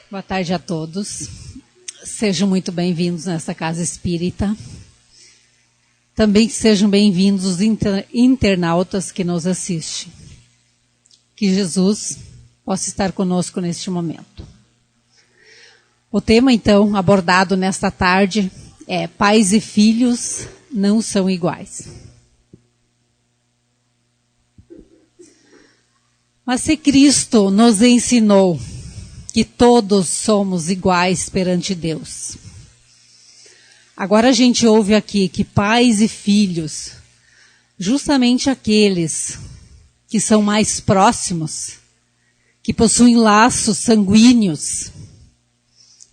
Boa tarde a todos. Sejam muito bem-vindos nessa casa espírita. Também sejam bem-vindos os internautas que nos assistem. Que Jesus possa estar conosco neste momento. O tema, então, abordado nesta tarde é: pais e filhos não são iguais. Mas se Cristo nos ensinou que todos somos iguais perante Deus, agora a gente ouve aqui que pais e filhos, justamente aqueles que são mais próximos, que possuem laços sanguíneos,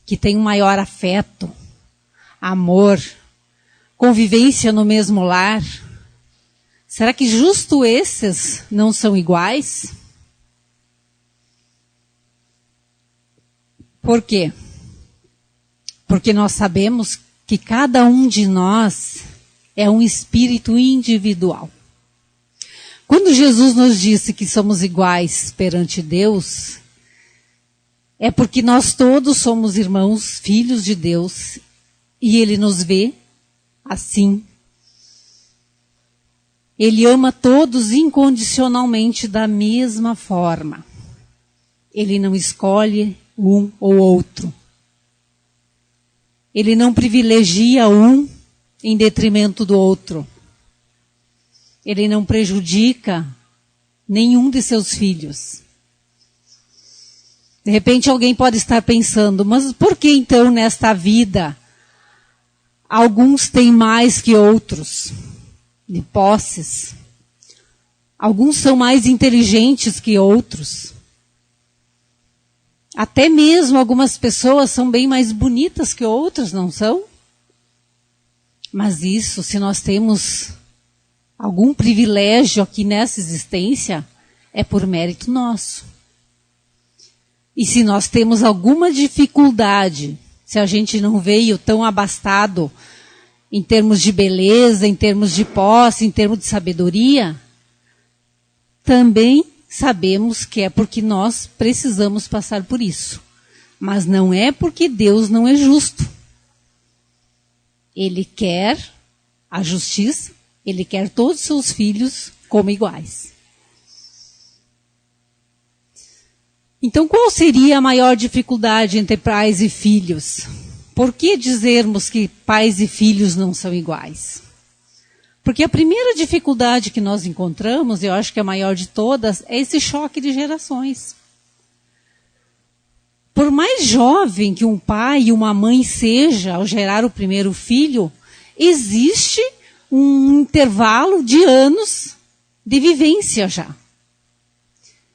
que têm um maior afeto, amor, convivência no mesmo lar, será que justo esses não são iguais? Por quê? Porque nós sabemos que cada um de nós é um espírito individual. Quando Jesus nos disse que somos iguais perante Deus, é porque nós todos somos irmãos, filhos de Deus, e Ele nos vê assim. Ele ama todos incondicionalmente da mesma forma. Ele não escolhe um ou outro. Ele não privilegia um em detrimento do outro. Ele não prejudica nenhum de seus filhos. De repente alguém pode estar pensando, mas por que então nesta vida alguns têm mais que outros de posses? Alguns são mais inteligentes que outros. Até mesmo algumas pessoas são bem mais bonitas que outras, não são? Mas isso, se nós temos algum privilégio aqui nessa existência, é por mérito nosso. E se nós temos alguma dificuldade, se a gente não veio tão abastado em termos de beleza, em termos de posse, em termos de sabedoria, também sabemos que é porque nós precisamos passar por isso. Mas não é porque Deus não é justo. Ele quer a justiça, Ele quer todos os seus filhos como iguais. Então, qual seria a maior dificuldade entre pais e filhos? Por que dizermos que pais e filhos não são iguais? Porque a primeira dificuldade que nós encontramos, eu acho que a maior de todas, é esse choque de gerações. Por mais jovem que um pai e uma mãe seja ao gerar o primeiro filho, existe um intervalo de anos de vivência já.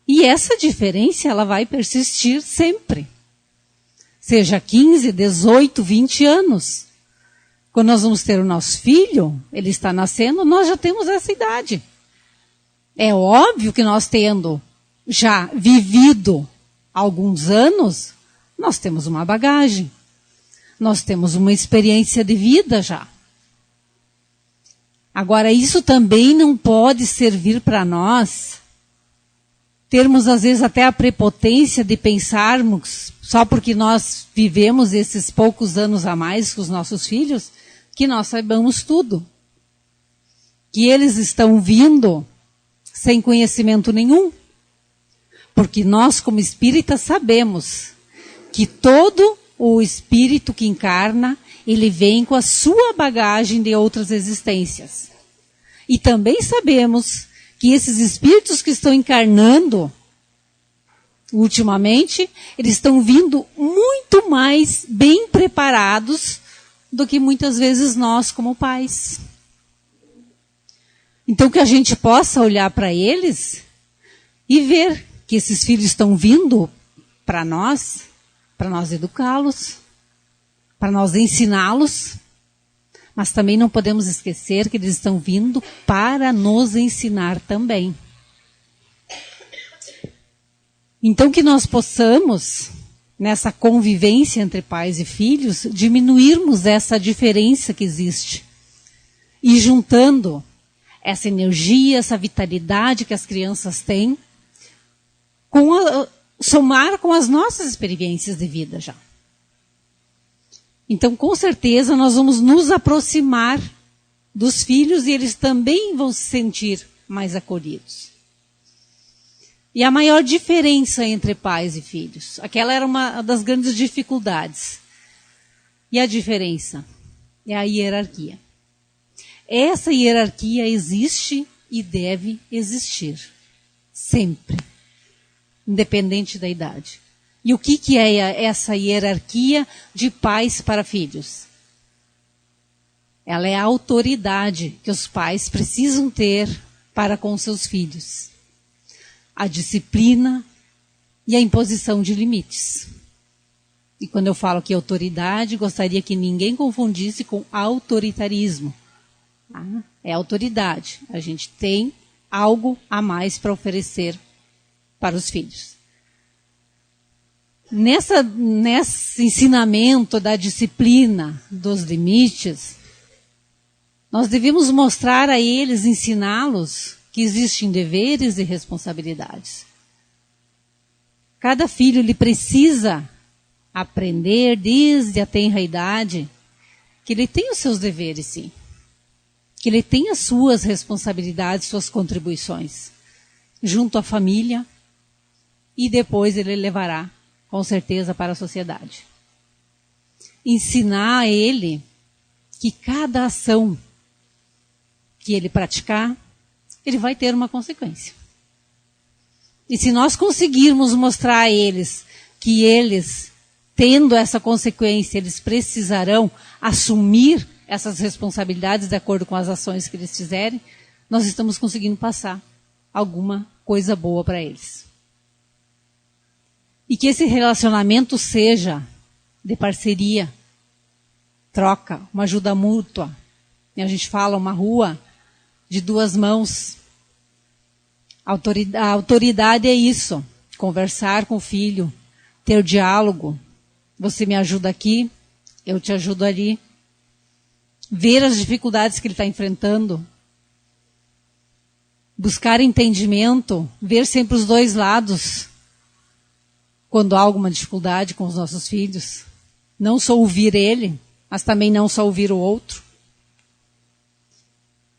E essa diferença ela vai persistir sempre. Seja 15, 18, 20 anos. Quando nós vamos ter o nosso filho, ele está nascendo, nós já temos essa idade. É óbvio que nós tendo já vivido alguns anos, nós temos uma bagagem. Nós temos uma experiência de vida já. Agora, isso também não pode servir para nós termos, às vezes, até a prepotência de pensarmos, só porque nós vivemos esses poucos anos a mais com os nossos filhos, que nós saibamos tudo. Que eles estão vindo sem conhecimento nenhum. Porque nós, como espíritas, sabemos que todo o espírito que encarna, ele vem com a sua bagagem de outras existências. E também sabemos que esses espíritos que estão encarnando, ultimamente, eles estão vindo muito mais bem preparados do que muitas vezes nós como pais. Então que a gente possa olhar para eles e ver que esses filhos estão vindo para nós educá-los, para nós ensiná-los, mas também não podemos esquecer que eles estão vindo para nos ensinar também. Então que nós possamos, nessa convivência entre pais e filhos, diminuirmos essa diferença que existe. E juntando essa energia, essa vitalidade que as crianças têm, com somar com as nossas experiências de vida já. Então, com certeza, nós vamos nos aproximar dos filhos e eles também vão se sentir mais acolhidos. E a maior diferença entre pais e filhos, aquela era uma das grandes dificuldades. E a diferença é a hierarquia. Essa hierarquia existe e deve existir. Sempre. Independente da idade. E o que é essa hierarquia de pais para filhos? Ela é a autoridade que os pais precisam ter para com seus filhos. A disciplina e a imposição de limites. E quando eu falo que autoridade, gostaria que ninguém confundisse com autoritarismo. Tá? É autoridade. A gente tem algo a mais para oferecer para os filhos. Nesse ensinamento da disciplina, dos limites, nós devemos mostrar a eles, ensiná-los, que existem deveres e responsabilidades. Cada filho ele precisa aprender desde a tenra idade que ele tem os seus deveres, sim. Que ele tem as suas responsabilidades, suas contribuições, junto à família, e depois ele levará, com certeza, para a sociedade. Ensinar a ele que cada ação que ele praticar, ele vai ter uma consequência. E se nós conseguirmos mostrar a eles que eles, tendo essa consequência, eles precisarão assumir essas responsabilidades de acordo com as ações que eles fizerem, nós estamos conseguindo passar alguma coisa boa para eles. E que esse relacionamento seja de parceria, troca, uma ajuda mútua. E a gente fala uma rua de duas mãos. A autoridade é isso, conversar com o filho, ter diálogo. Você me ajuda aqui, eu te ajudo ali. Ver as dificuldades que ele está enfrentando. Buscar entendimento, ver sempre os dois lados. Quando há alguma dificuldade com os nossos filhos. Não só ouvir ele, mas também não só ouvir o outro.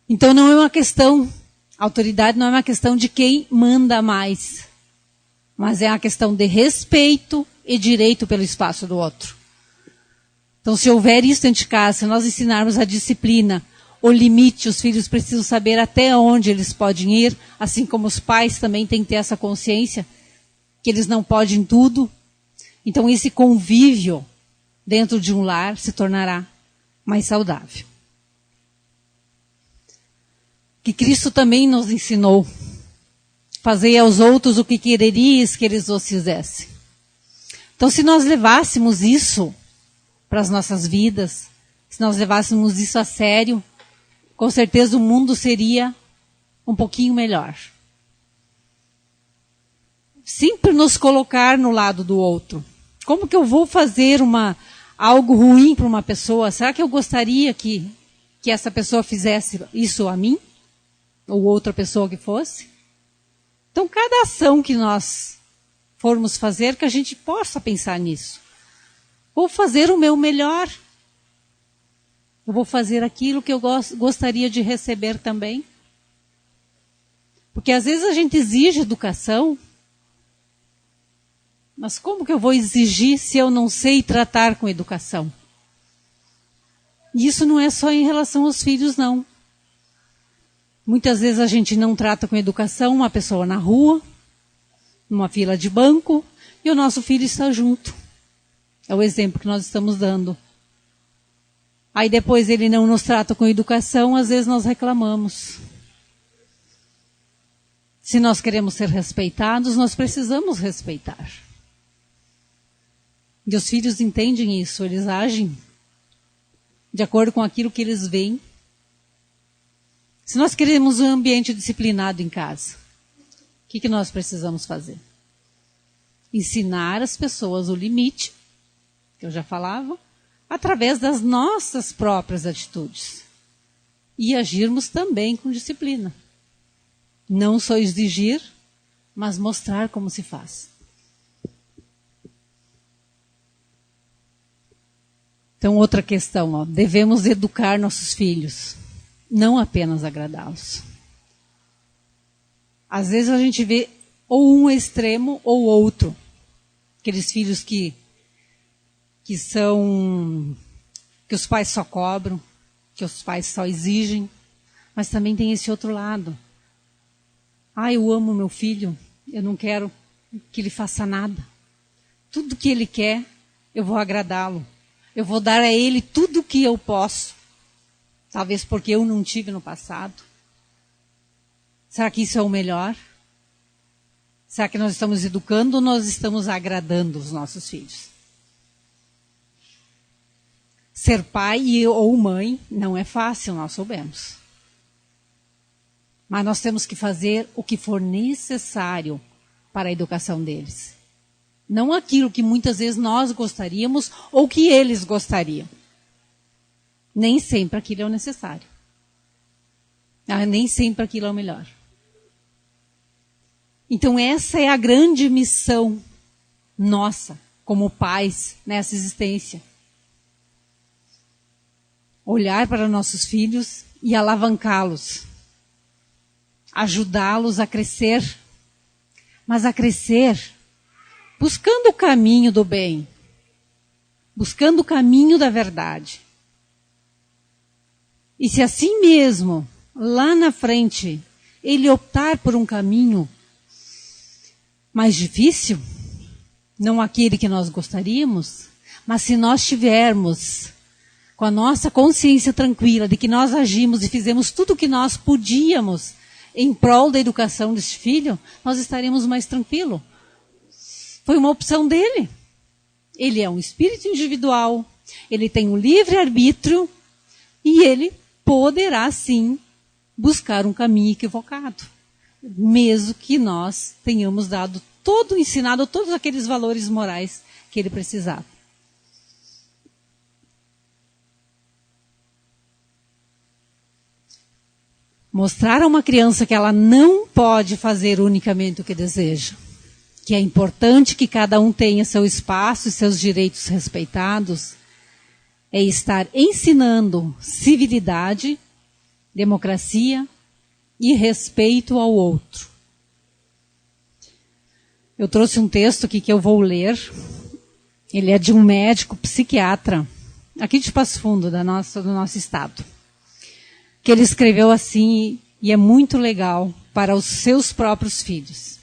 Então não é uma questão, autoridade não é uma questão de quem manda mais. Mas é uma questão de respeito e direito pelo espaço do outro. Então se houver isso dentro de casa, se nós ensinarmos a disciplina, o limite, os filhos precisam saber até onde eles podem ir, assim como os pais também têm que ter essa consciência, que eles não podem tudo. Então esse convívio dentro de um lar se tornará mais saudável. Que Cristo também nos ensinou. Fazei aos outros o que quereríeis que eles vos fizessem. Então se nós levássemos isso para as nossas vidas, se nós levássemos isso a sério, com certeza o mundo seria um pouquinho melhor. Sempre nos colocar no lado do outro. Como que eu vou fazer algo ruim para uma pessoa? Será que eu gostaria que essa pessoa fizesse isso a mim? Ou outra pessoa que fosse? Então, cada ação que nós formos fazer, que a gente possa pensar nisso. Vou fazer o meu melhor. Eu vou fazer aquilo que eu gostaria de receber também. Porque às vezes a gente exige educação, mas como que eu vou exigir se eu não sei tratar com educação? E isso não é só em relação aos filhos, não. Muitas vezes a gente não trata com educação uma pessoa na rua, numa fila de banco, e o nosso filho está junto. É o exemplo que nós estamos dando. Aí depois ele não nos trata com educação, às vezes nós reclamamos. Se nós queremos ser respeitados, nós precisamos respeitar. E os filhos entendem isso, eles agem de acordo com aquilo que eles veem. Se nós queremos um ambiente disciplinado em casa, o que nós precisamos fazer? Ensinar as pessoas o limite, que eu já falava, através das nossas próprias atitudes. E agirmos também com disciplina. Não só exigir, mas mostrar como se faz. Então, outra questão, ó, devemos educar nossos filhos, não apenas agradá-los. Às vezes a gente vê ou um extremo ou outro. Aqueles filhos que os pais só cobram, que os pais só exigem, mas também tem esse outro lado. Eu amo meu filho, eu não quero que ele faça nada. Tudo que ele quer, eu vou agradá-lo. Eu vou dar a ele tudo o que eu posso. Talvez porque eu não tive no passado. Será que isso é o melhor? Será que nós estamos educando ou nós estamos agradando os nossos filhos? Ser pai ou mãe não é fácil, nós soubemos. Mas nós temos que fazer o que for necessário para a educação deles. Não aquilo que muitas vezes nós gostaríamos ou que eles gostariam. Nem sempre aquilo é o necessário. Nem sempre aquilo é o melhor. Então essa é a grande missão nossa, como pais, nessa existência. Olhar para nossos filhos e alavancá-los. Ajudá-los a crescer. Mas a crescer buscando o caminho do bem. Buscando o caminho da verdade. E se assim mesmo, lá na frente, ele optar por um caminho mais difícil, não aquele que nós gostaríamos, mas se nós tivermos com a nossa consciência tranquila de que nós agimos e fizemos tudo o que nós podíamos em prol da educação desse filho, nós estaremos mais tranquilos. Foi uma opção dele. Ele é um espírito individual, ele tem um livre-arbítrio e ele poderá sim buscar um caminho equivocado. Mesmo que nós tenhamos dado ensinado todos aqueles valores morais que ele precisava. Mostrar a uma criança que ela não pode fazer unicamente o que deseja. Que é importante que cada um tenha seu espaço e seus direitos respeitados. É estar ensinando civilidade, democracia e respeito ao outro. Eu trouxe um texto aqui que eu vou ler. Ele é de um médico psiquiatra, aqui de Passo Fundo, do nosso estado. Que ele escreveu assim, e é muito legal, para os seus próprios filhos.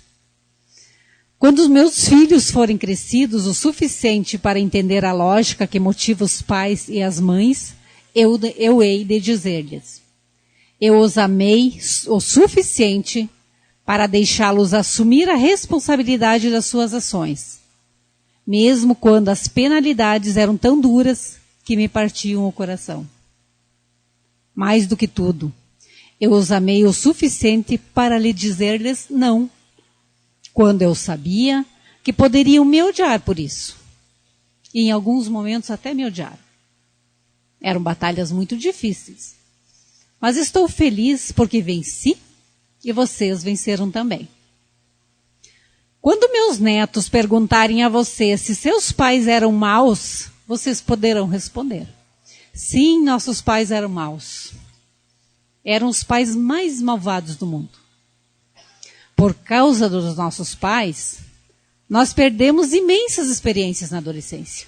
Quando os meus filhos forem crescidos o suficiente para entender a lógica que motiva os pais e as mães, eu hei de dizer-lhes: eu os amei o suficiente para deixá-los assumir a responsabilidade das suas ações, mesmo quando as penalidades eram tão duras que me partiam o coração. Mais do que tudo, eu os amei o suficiente para lhe dizer-lhes não, quando eu sabia que poderiam me odiar por isso. E em alguns momentos até me odiaram. Eram batalhas muito difíceis. Mas estou feliz porque venci e vocês venceram também. Quando meus netos perguntarem a você se seus pais eram maus, vocês poderão responder: sim, nossos pais eram maus. Eram os pais mais malvados do mundo. Por causa dos nossos pais, nós perdemos imensas experiências na adolescência.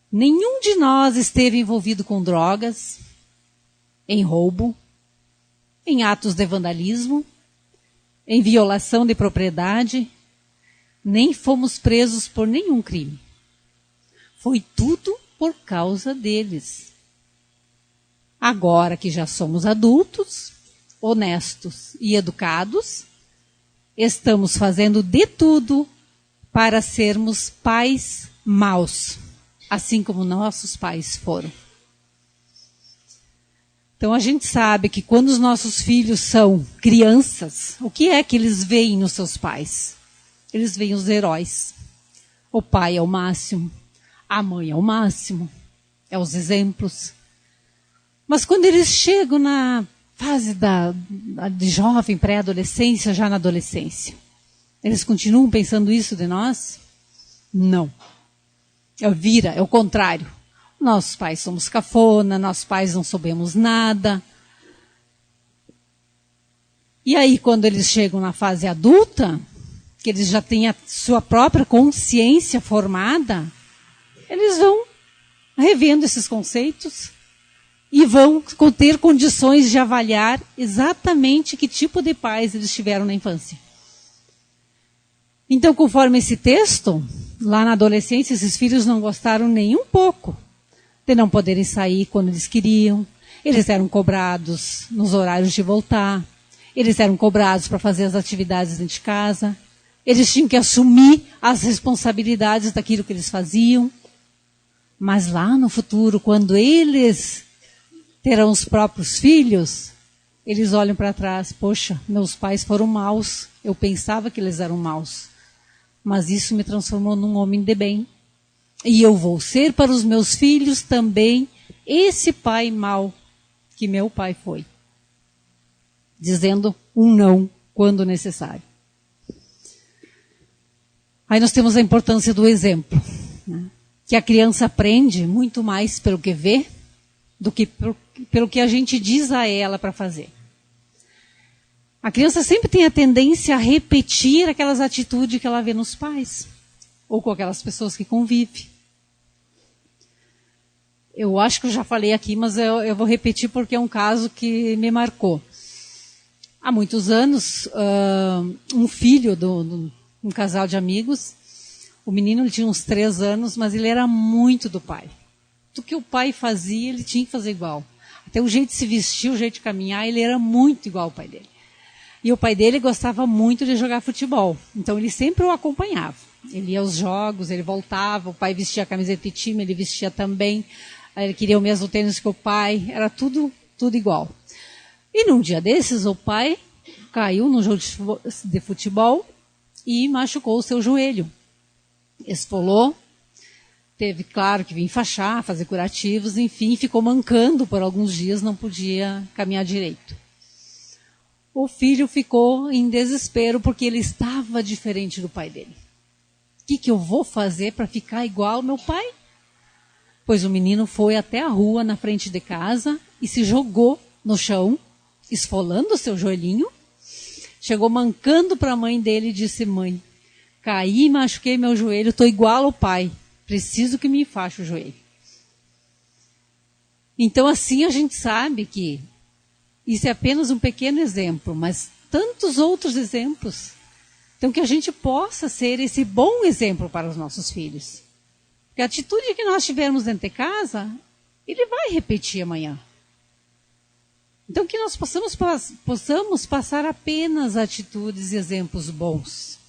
Nenhum de nós esteve envolvido com drogas, em roubo, em atos de vandalismo, em violação de propriedade, nem fomos presos por nenhum crime. Foi tudo por causa deles. Agora que já somos adultos, honestos e educados, estamos fazendo de tudo para sermos pais maus, assim como nossos pais foram. Então a gente sabe que quando os nossos filhos são crianças, o que é que eles veem nos seus pais? Eles veem os heróis. O pai é o máximo, a mãe é o máximo, é os exemplos. Mas quando eles chegam na fase de jovem, pré-adolescência, já na adolescência, eles continuam pensando isso de nós? Não. É o contrário. Nós pais somos cafona, nós pais não sabemos nada. E aí, quando eles chegam na fase adulta, que eles já têm a sua própria consciência formada, eles vão revendo esses conceitos e vão ter condições de avaliar exatamente que tipo de pais eles tiveram na infância. Então, conforme esse texto, lá na adolescência, esses filhos não gostaram nem um pouco de não poderem sair quando eles queriam. Eles eram cobrados nos horários de voltar. Eles eram cobrados para fazer as atividades dentro de casa. Eles tinham que assumir as responsabilidades daquilo que eles faziam. Mas lá no futuro, quando eles terão os próprios filhos, eles olham para trás. Poxa, meus pais foram maus. Eu pensava que eles eram maus. Mas isso me transformou num homem de bem. E eu vou ser para os meus filhos também esse pai mau que meu pai foi. Dizendo um não quando necessário. Aí nós temos a importância do exemplo. Né? Que a criança aprende muito mais pelo que vê do que pelo que a gente diz a ela para fazer. A criança sempre tem a tendência a repetir aquelas atitudes que ela vê nos pais. Ou com aquelas pessoas que convivem. Eu acho que eu já falei aqui, mas eu vou repetir porque é um caso que me marcou. Há muitos anos, um filho de um casal de amigos, o menino ele tinha uns 3 anos, mas ele era muito do pai. Tudo que o pai fazia, ele tinha que fazer igual. Até o jeito de se vestir, o jeito de caminhar, ele era muito igual ao pai dele. E o pai dele gostava muito de jogar futebol. Então ele sempre o acompanhava. Ele ia aos jogos, ele voltava, o pai vestia a camiseta de time, ele vestia também. Ele queria o mesmo tênis que o pai, era tudo igual. E num dia desses, o pai caiu no jogo de futebol e machucou o seu joelho. Esfolou, teve, claro, que vir enfaixar, fazer curativos, enfim, ficou mancando por alguns dias, não podia caminhar direito. O filho ficou em desespero porque ele estava diferente do pai dele. O que eu vou fazer para ficar igual ao meu pai? Pois o menino foi até a rua na frente de casa e se jogou no chão, esfolando o seu joelhinho. Chegou mancando para a mãe dele e disse: mãe, caí e machuquei meu joelho, estou igual ao pai, preciso que me enfaixe o joelho. Então assim a gente sabe que isso é apenas um pequeno exemplo, mas tantos outros exemplos. Então que a gente possa ser esse bom exemplo para os nossos filhos. Porque a atitude que nós tivermos dentro de casa, ele vai repetir amanhã. Então que nós possamos passar apenas atitudes e exemplos bons.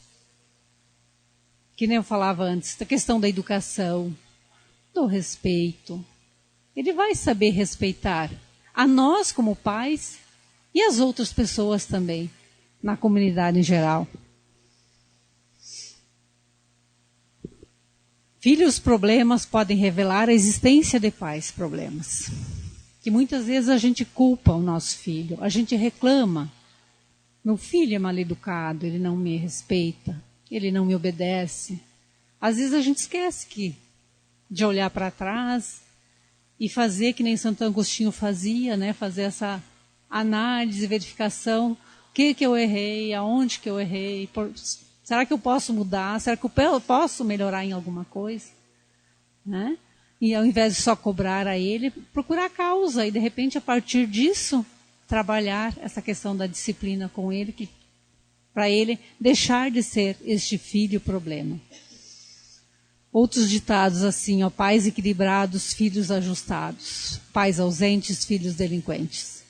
Que nem eu falava antes, da questão da educação, do respeito. Ele vai saber respeitar a nós como pais e as outras pessoas também, na comunidade em geral. Filhos problemas podem revelar a existência de pais problemas. Que muitas vezes a gente culpa o nosso filho, a gente reclama. Meu filho é mal educado, ele não me respeita, ele não me obedece. Às vezes a gente esquece de olhar para trás e fazer que nem Santo Agostinho fazia, né? Fazer essa análise, verificação. O que eu errei, aonde que eu errei, será que eu posso mudar? Será que eu posso melhorar em alguma coisa? Né? E ao invés de só cobrar a ele, procurar a causa e de repente a partir disso trabalhar essa questão da disciplina com ele, para ele deixar de ser este filho problema. Outros ditados assim, ó, pais equilibrados, filhos ajustados, pais ausentes, filhos delinquentes.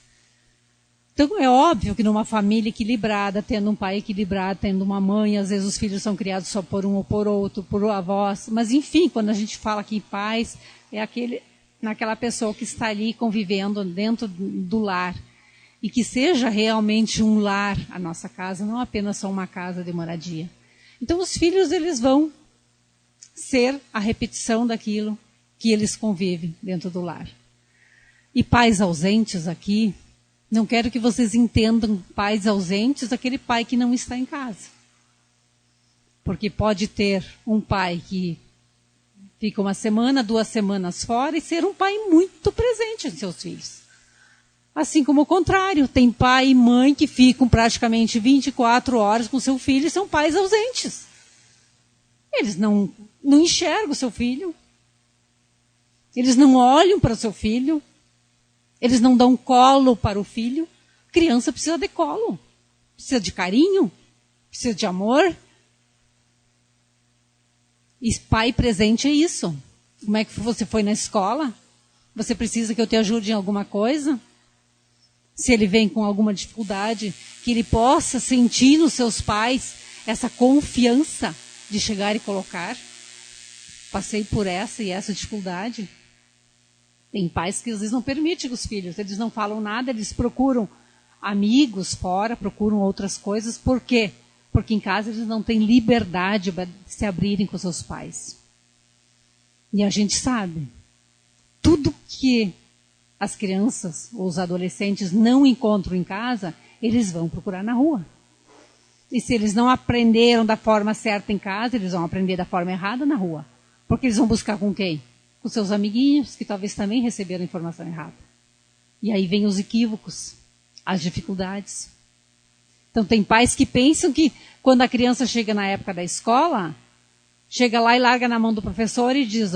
Então é óbvio que numa família equilibrada, tendo um pai equilibrado, tendo uma mãe, às vezes os filhos são criados só por um ou por outro, por avós, mas enfim, quando a gente fala aqui em pais, é naquela pessoa que está ali convivendo dentro do lar. E que seja realmente um lar a nossa casa, não apenas só uma casa de moradia. Então os filhos eles vão ser a repetição daquilo que eles convivem dentro do lar. E pais ausentes aqui, não quero que vocês entendam pais ausentes daquele pai que não está em casa. Porque pode ter um pai que Fica 1 semana, 2 semanas fora e ser um pai muito presente em seus filhos. Assim como o contrário, tem pai e mãe que ficam praticamente 24 horas com seu filho e são pais ausentes. Eles não enxergam o seu filho. Eles não olham para o seu filho. Eles não dão colo para o filho. Criança precisa de colo. Precisa de carinho. Precisa de amor. E pai presente é isso. Como é que você foi na escola? Você precisa que eu te ajude em alguma coisa? Se ele vem com alguma dificuldade, que ele possa sentir nos seus pais essa confiança de chegar e colocar. Passei por essa e essa dificuldade. Tem pais que às vezes não permitem os filhos, eles não falam nada, eles procuram amigos fora, procuram outras coisas. Por quê? Porque em casa eles não têm liberdade para se abrirem com seus pais. E a gente sabe, tudo que as crianças ou os adolescentes não encontram em casa, eles vão procurar na rua. E se eles não aprenderam da forma certa em casa, eles vão aprender da forma errada na rua. Porque eles vão buscar com quem? Com seus amiguinhos, que talvez também receberam informação errada. E aí vem os equívocos, as dificuldades. Então tem pais que pensam que quando a criança chega na época da escola, chega lá e larga na mão do professor e diz,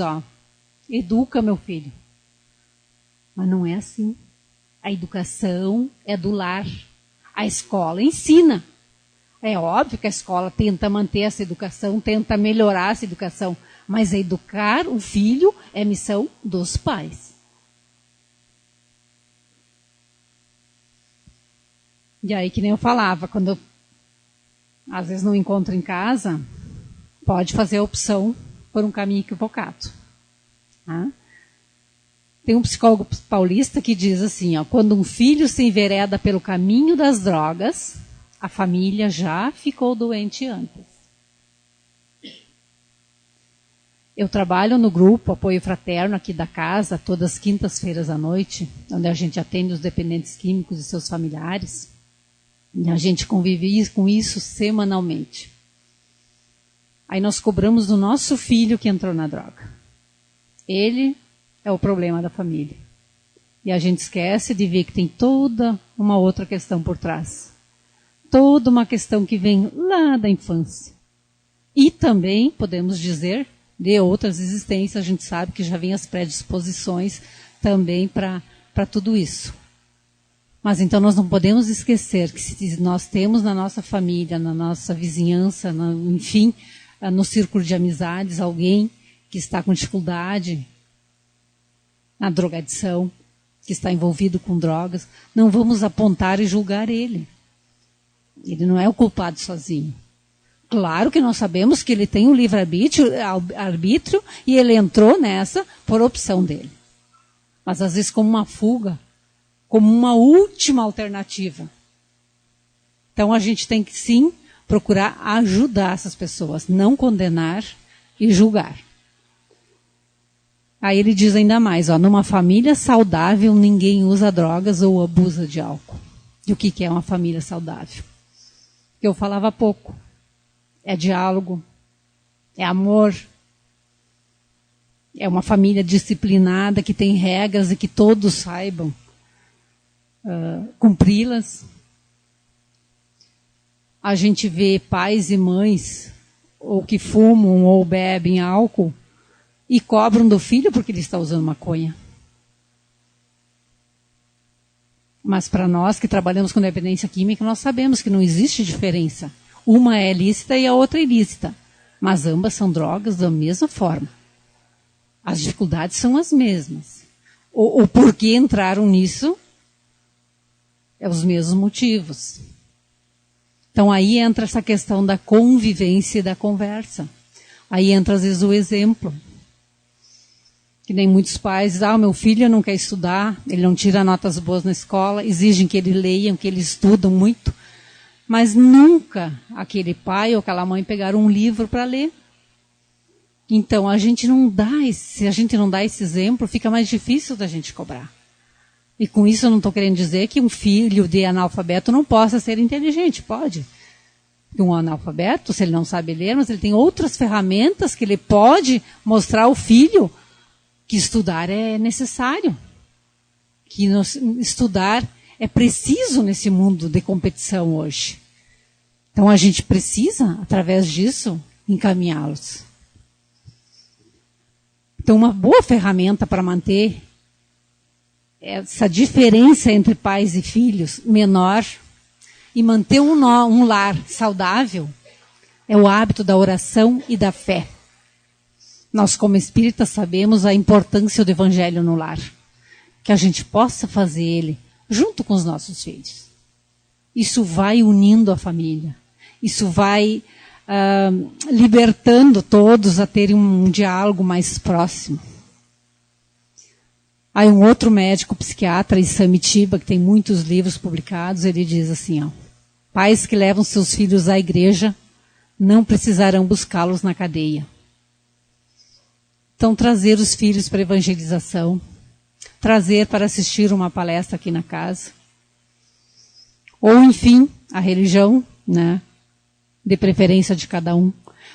educa meu filho. Mas não é assim. A educação é do lar. A escola ensina. É óbvio que a escola tenta manter essa educação, tenta melhorar essa educação, mas educar o filho é missão dos pais. E aí, que nem eu falava, quando eu, às vezes não encontro em casa, pode fazer a opção por um caminho equivocado. Tá? Tem um psicólogo paulista que diz assim, quando um filho se envereda pelo caminho das drogas, a família já ficou doente antes. Eu trabalho no grupo Apoio Fraterno aqui da casa, todas as quintas-feiras à noite, onde a gente atende os dependentes químicos e seus familiares. E a gente convive com isso semanalmente. Aí nós cobramos do nosso filho que entrou na droga. Ele é o problema da família. E a gente esquece de ver que tem toda uma outra questão por trás. Toda uma questão que vem lá da infância. E também, podemos dizer, de outras existências, a gente sabe que já vem as predisposições também para tudo isso. Mas então nós não podemos esquecer que se nós temos na nossa família, na nossa vizinhança, enfim, no círculo de amizades, alguém que está com dificuldade na drogadição, que está envolvido com drogas, não vamos apontar e julgar ele. Ele não é o culpado sozinho. Claro que nós sabemos que ele tem um livre-arbítrio e ele entrou nessa por opção dele. Mas às vezes como uma fuga, como uma última alternativa. Então a gente tem que sim procurar ajudar essas pessoas, não condenar e julgar. Aí ele diz ainda mais, numa família saudável ninguém usa drogas ou abusa de álcool. E o que é uma família saudável? Eu falava há pouco. É diálogo, é amor, é uma família disciplinada que tem regras e que todos saibam cumpri-las. A gente vê pais e mães ou que fumam ou bebem álcool e cobram do filho porque ele está usando maconha. Mas para nós que trabalhamos com dependência química, nós sabemos que não existe diferença. Uma é lícita e a outra é ilícita. Mas ambas são drogas da mesma forma. As dificuldades são as mesmas. O porquê entraram nisso é os mesmos motivos. Então aí entra essa questão da convivência e da conversa. Aí entra às vezes o exemplo. Que nem muitos pais dizem, meu filho não quer estudar, ele não tira notas boas na escola, exigem que ele leiam, que ele estudam muito. Mas nunca aquele pai ou aquela mãe pegaram um livro para ler. Então, se a gente não dá esse exemplo, fica mais difícil da gente cobrar. E com isso eu não estou querendo dizer que um filho de analfabeto não possa ser inteligente, pode. Um analfabeto, se ele não sabe ler, mas ele tem outras ferramentas que ele pode mostrar ao filho que estudar é necessário, que estudar é preciso nesse mundo de competição hoje. Então a gente precisa, através disso, encaminhá-los. Então uma boa ferramenta para manter essa diferença entre pais e filhos menor e manter um lar saudável é o hábito da oração e da fé. Nós, como espíritas, sabemos a importância do evangelho no lar. Que a gente possa fazer ele junto com os nossos filhos. Isso vai unindo a família. Isso vai libertando todos a terem um diálogo mais próximo. Aí um outro médico psiquiatra, Samitiba, que tem muitos livros publicados, ele diz assim, ó, pais que levam seus filhos à igreja não precisarão buscá-los na cadeia. Então, trazer os filhos para a evangelização, trazer para assistir uma palestra aqui na casa, ou, enfim, a religião, né, de preferência de cada um.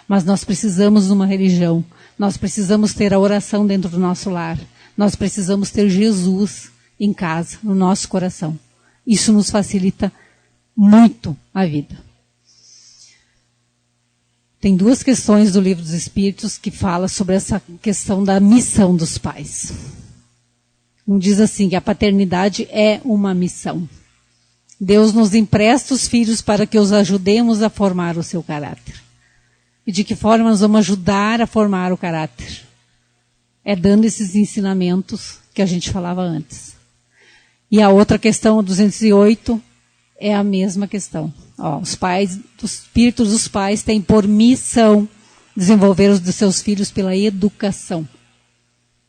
Mas nós precisamos de uma religião, nós precisamos ter a oração dentro do nosso lar, nós precisamos ter Jesus em casa, no nosso coração. Isso nos facilita muito a vida. Tem duas questões do Livro dos Espíritos que fala sobre essa questão da missão dos pais. Um diz assim, que a paternidade é uma missão. Deus nos empresta os filhos para que os ajudemos a formar o seu caráter. E de que forma nós vamos ajudar a formar o caráter? É dando esses ensinamentos que a gente falava antes. E a outra questão, a 208, é a mesma questão. Ó, os pais, os espíritos dos pais têm por missão desenvolver os dos seus filhos pela educação.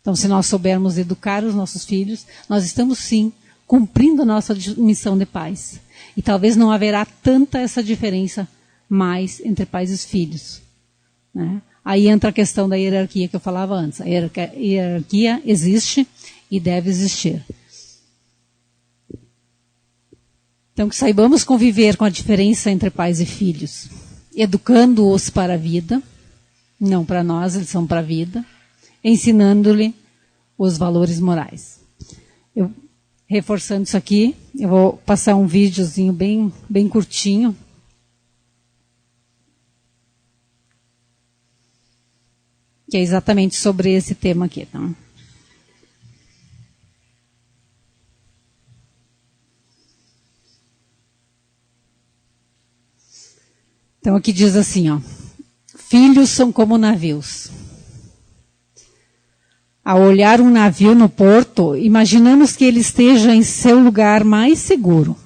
Então, se nós soubermos educar os nossos filhos, nós estamos sim cumprindo a nossa missão de pais. E talvez não haverá tanta essa diferença mais entre pais e filhos, né? Aí entra a questão da hierarquia que eu falava antes. A hierarquia existe e deve existir. Então, que saibamos conviver com a diferença entre pais e filhos, educando-os para a vida, não para nós, eles são para a vida, ensinando-lhe os valores morais. Reforçando isso aqui, eu vou passar um videozinho bem curtinho. Que é exatamente sobre esse tema aqui. Tá? Então aqui diz assim, ó, filhos são como navios. Ao olhar um navio no porto, imaginamos que ele esteja em seu lugar mais seguro.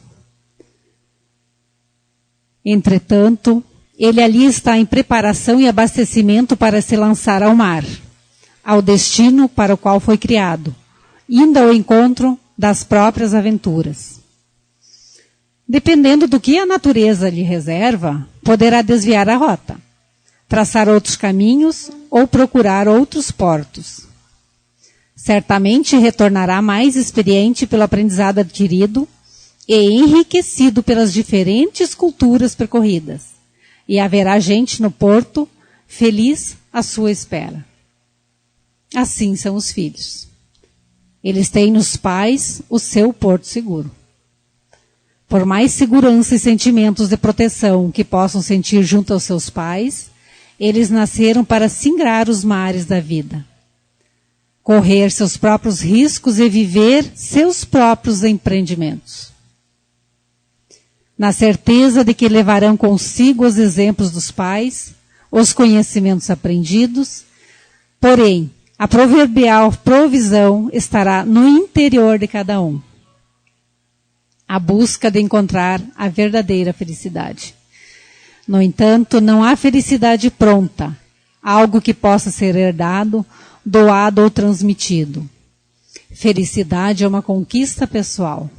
Entretanto, ele ali está em preparação e abastecimento para se lançar ao mar, ao destino para o qual foi criado, indo ao encontro das próprias aventuras. Dependendo do que a natureza lhe reserva, poderá desviar a rota, traçar outros caminhos ou procurar outros portos. Certamente retornará mais experiente pelo aprendizado adquirido e enriquecido pelas diferentes culturas percorridas. E haverá gente no porto, feliz à sua espera. Assim são os filhos. Eles têm nos pais o seu porto seguro. Por mais segurança e sentimentos de proteção que possam sentir junto aos seus pais, eles nasceram para singrar os mares da vida, correr seus próprios riscos e viver seus próprios empreendimentos. Na certeza de que levarão consigo os exemplos dos pais, os conhecimentos aprendidos, porém, a proverbial provisão estará no interior de cada um. A busca de encontrar a verdadeira felicidade. No entanto, não há felicidade pronta, algo que possa ser herdado, doado ou transmitido. Felicidade é uma conquista pessoal.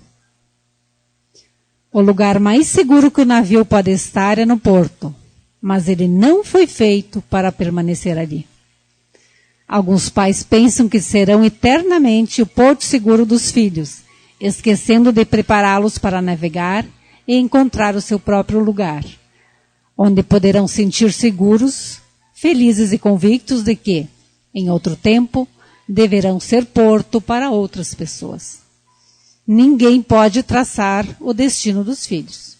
O lugar mais seguro que o navio pode estar é no porto, mas ele não foi feito para permanecer ali. Alguns pais pensam que serão eternamente o porto seguro dos filhos, esquecendo de prepará-los para navegar e encontrar o seu próprio lugar, onde poderão sentir seguros, felizes e convictos de que, em outro tempo, deverão ser porto para outras pessoas. Ninguém pode traçar o destino dos filhos.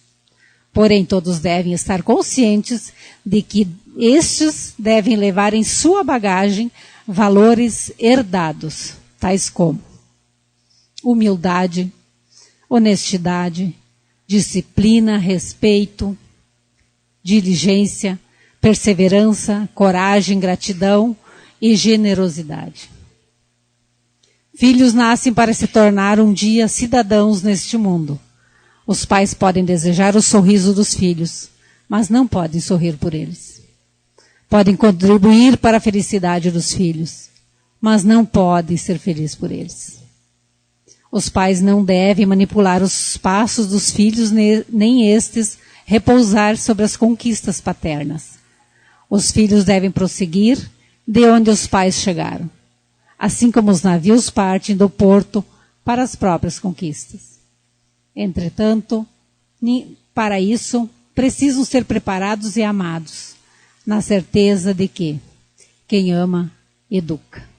Porém, todos devem estar conscientes de que estes devem levar em sua bagagem valores herdados, tais como humildade, honestidade, disciplina, respeito, diligência, perseverança, coragem, gratidão e generosidade. Filhos nascem para se tornar um dia cidadãos neste mundo. Os pais podem desejar o sorriso dos filhos, mas não podem sorrir por eles. Podem contribuir para a felicidade dos filhos, mas não podem ser felizes por eles. Os pais não devem manipular os passos dos filhos, nem estes repousar sobre as conquistas paternas. Os filhos devem prosseguir de onde os pais chegaram, assim como os navios partem do porto para as próprias conquistas. Entretanto, para isso, precisam ser preparados e amados, na certeza de que quem ama, educa.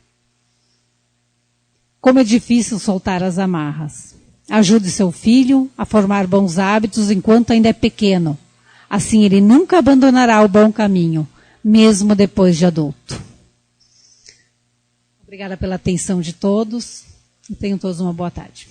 Como é difícil soltar as amarras. Ajude seu filho a formar bons hábitos enquanto ainda é pequeno. Assim ele nunca abandonará o bom caminho, mesmo depois de adulto. Obrigada pela atenção de todos e tenham todos uma boa tarde.